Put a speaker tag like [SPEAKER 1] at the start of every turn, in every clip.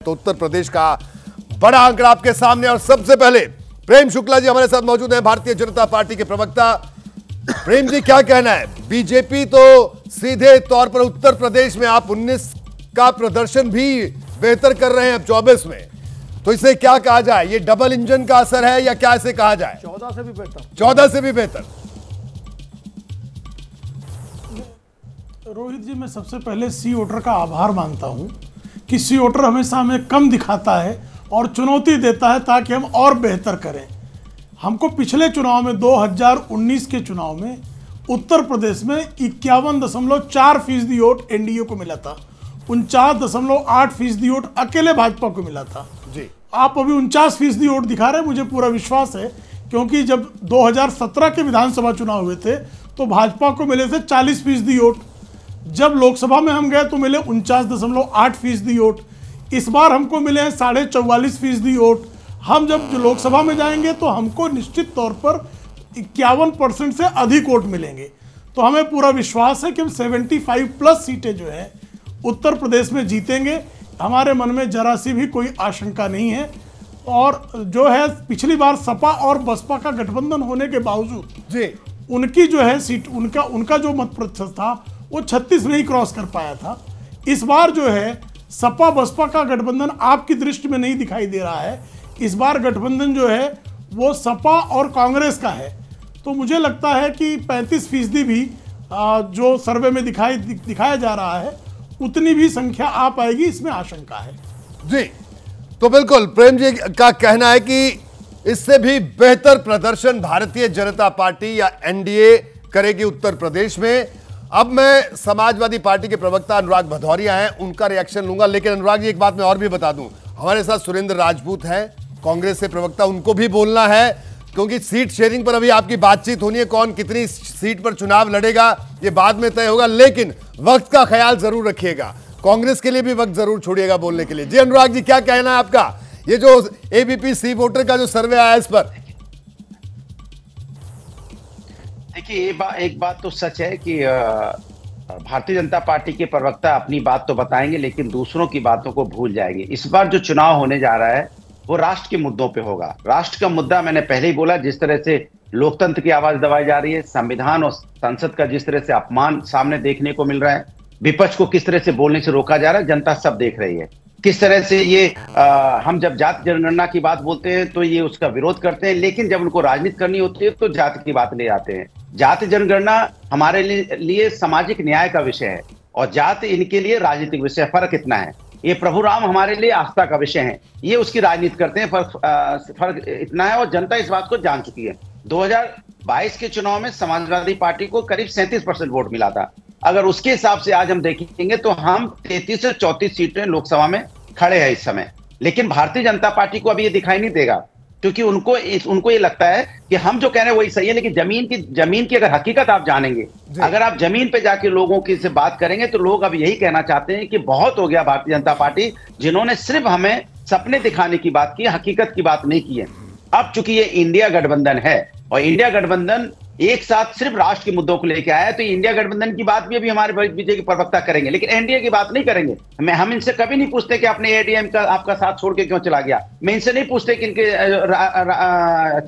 [SPEAKER 1] तो उत्तर प्रदेश का बड़ा आंकड़ा आपके सामने। और सबसे पहले प्रेम शुक्ला जी हमारे साथ मौजूद हैं, भारतीय जनता पार्टी के प्रवक्ता। प्रेम जी, क्या कहना है? बीजेपी तो सीधे तौर पर उत्तर प्रदेश में आप 19 का प्रदर्शन भी बेहतर कर रहे हैं अब 24 में, तो इसे क्या कहा जाए? ये डबल इंजन का असर है या क्या इसे कहा जाए?
[SPEAKER 2] 14 से भी बेहतर।
[SPEAKER 1] 14 से भी बेहतर।
[SPEAKER 2] रोहित जी, मैं सबसे पहले सी वोटर का आभार मानता हूं कि सी वोटर हमेशा हमें कम दिखाता है और चुनौती देता है ताकि हम और बेहतर करें। हमको पिछले चुनाव में 2019 के चुनाव में उत्तर प्रदेश में 51.4% वोट एनडीए को मिला था, 49.8% वोट अकेले भाजपा को मिला था
[SPEAKER 1] जी।
[SPEAKER 2] आप अभी 49% वोट दिखा रहे हैं, मुझे पूरा विश्वास है, क्योंकि जब 2017 के विधानसभा चुनाव हुए थे तो भाजपा को मिले थे 40% वोट, जब लोकसभा में हम गए तो मिले 49.8% वोट, इस बार हमको मिले हैं 44.5% वोट। हम जब लोकसभा में जाएंगे तो हमको निश्चित तौर पर 51% से अधिक वोट मिलेंगे। तो हमें पूरा विश्वास है कि हम 75+ सीटें जो है उत्तर प्रदेश में जीतेंगे। हमारे मन में जरा सी भी कोई आशंका नहीं है। और जो है पिछली बार सपा और बसपा का गठबंधन होने के बावजूद
[SPEAKER 1] जी
[SPEAKER 2] उनकी जो है सीट, उनका जो मत प्रतिशत था वो 36 में ही क्रॉस कर पाया था। इस बार जो है सपा बसपा का गठबंधन आपकी दृष्टि में नहीं दिखाई दे रहा है। इस बार गठबंधन जो है वो सपा और कांग्रेस का है। तो मुझे लगता है कि 35% भी जो सर्वे में दिखाया जा रहा है उतनी भी संख्या आ पाएगी, इसमें आशंका है
[SPEAKER 1] जी। तो बिल्कुल प्रेम जी का कहना है कि इससे भी बेहतर प्रदर्शन भारतीय जनता पार्टी या एनडीए करेगी उत्तर प्रदेश में। अब मैं समाजवादी पार्टी के प्रवक्ता अनुराग भदौरिया हैं, उनका रिएक्शन लूंगा। लेकिन अनुराग जी, एक बात मैं और भी बता दूं, हमारे साथ सुरेंद्र राजपूत हैं, कांग्रेस से प्रवक्ता, उनको भी बोलना है, क्योंकि सीट शेयरिंग पर अभी आपकी बातचीत होनी है। कौन कितनी सीट पर चुनाव लड़ेगा ये बाद में तय होगा, लेकिन वक्त का ख्याल जरूर रखिएगा, कांग्रेस के लिए भी वक्त जरूर छोड़िएगा बोलने के लिए। जी अनुराग जी, क्या कहना है आपका? ये जो एबीपी सी वोटर का जो सर्वे आया इस पर।
[SPEAKER 3] देखिए, एक बात तो सच है कि भारतीय जनता पार्टी के प्रवक्ता अपनी बात तो बताएंगे लेकिन दूसरों की बातों को भूल जाएंगे। इस बार जो चुनाव होने जा रहा है वो राष्ट्र के मुद्दों पे होगा। राष्ट्र का मुद्दा मैंने पहले ही बोला, जिस तरह से लोकतंत्र की आवाज दबाई जा रही है, संविधान और संसद का जिस तरह से अपमान सामने देखने को मिल रहा है, विपक्ष को किस तरह से बोलने से रोका जा रहा है, जनता सब देख रही है। किस तरह से ये हम जब जाति जनगणना की बात बोलते हैं तो ये उसका विरोध करते हैं, लेकिन जब उनको राजनीति करनी होती है तो जाति की बात ले आते हैं। जाति जनगणना हमारे लिए सामाजिक न्याय का विषय है और जाति इनके लिए राजनीतिक विषय। फर्क इतना है, ये प्रभु राम हमारे लिए आस्था का विषय है, ये उसकी राजनीति करते हैं। फर्क इतना है और जनता इस बात को जान चुकी है। 2022 के चुनाव में समाजवादी पार्टी को करीब 37% वोट मिला था। अगर उसके हिसाब से आज हम देखेंगे तो हम 33 से 34 सीटें लोकसभा में खड़े हैं इस समय। लेकिन भारतीय जनता पार्टी को अभी ये दिखाई नहीं देगा, क्योंकि उनको ये लगता है कि हम जो कह रहे हैं वही सही है। लेकिन जमीन की अगर हकीकत आप जानेंगे, अगर आप जमीन पे जाके लोगों की से बात करेंगे तो लोग अब यही कहना चाहते हैं कि बहुत हो गया भारतीय जनता पार्टी, जिन्होंने सिर्फ हमें सपने दिखाने की बात की, हकीकत की बात नहीं की है। अब चूंकि ये इंडिया गठबंधन है और इंडिया गठबंधन एक साथ सिर्फ राष्ट्र के मुद्दों को लेकर आया है, तो इंडिया गठबंधन की बात भी अभी हमारे बीजेपी के प्रवक्ता करेंगे, लेकिन एनडीए की बात नहीं करेंगे। हम इनसे कभी नहीं पूछते कि आपने एडीएम का आपका साथ छोड़ के क्यों चला गया। मैं इनसे नहीं पूछते कि इनके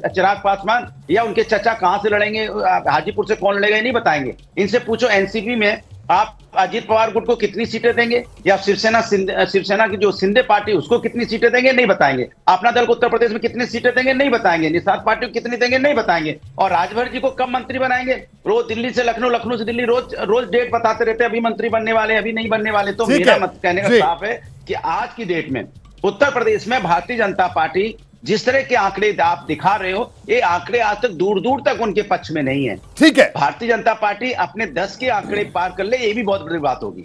[SPEAKER 3] चिराग पासवान या उनके चचा कहां से लड़ेंगे, हाजीपुर से कौन लड़ेगा, नहीं बताएंगे। इनसे पूछो एनसीपी में आप अजीत पवार गुट को कितनी सीटें देंगे, या शिवसेना की जो शिंदे पार्टी उसको कितनी सीटें देंगे, नहीं बताएंगे। अपना दल को उत्तर प्रदेश में कितनी सीटें देंगे, नहीं बताएंगे। निषाद पार्टी को कितनी देंगे, नहीं बताएंगे। और राजभर जी को कब मंत्री बनाएंगे, रोज दिल्ली से लखनऊ, लखनऊ से दिल्ली, रोज डेट बताते रहते, अभी मंत्री बनने वाले, अभी नहीं बनने वाले। तो मेरा मत कहने का साफ है कि आज की डेट में उत्तर प्रदेश में भारतीय जनता पार्टी जिस तरह के आंकड़े आप दिखा रहे हो, ये आंकड़े आज तक दूर दूर तक उनके पक्ष में नहीं है।
[SPEAKER 1] ठीक है,
[SPEAKER 3] भारतीय जनता पार्टी अपने 10 के आंकड़े पार कर ले, ये भी बहुत बड़ी बात होगी।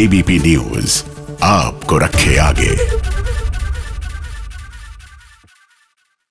[SPEAKER 4] एबीपी न्यूज आपको रखे आगे।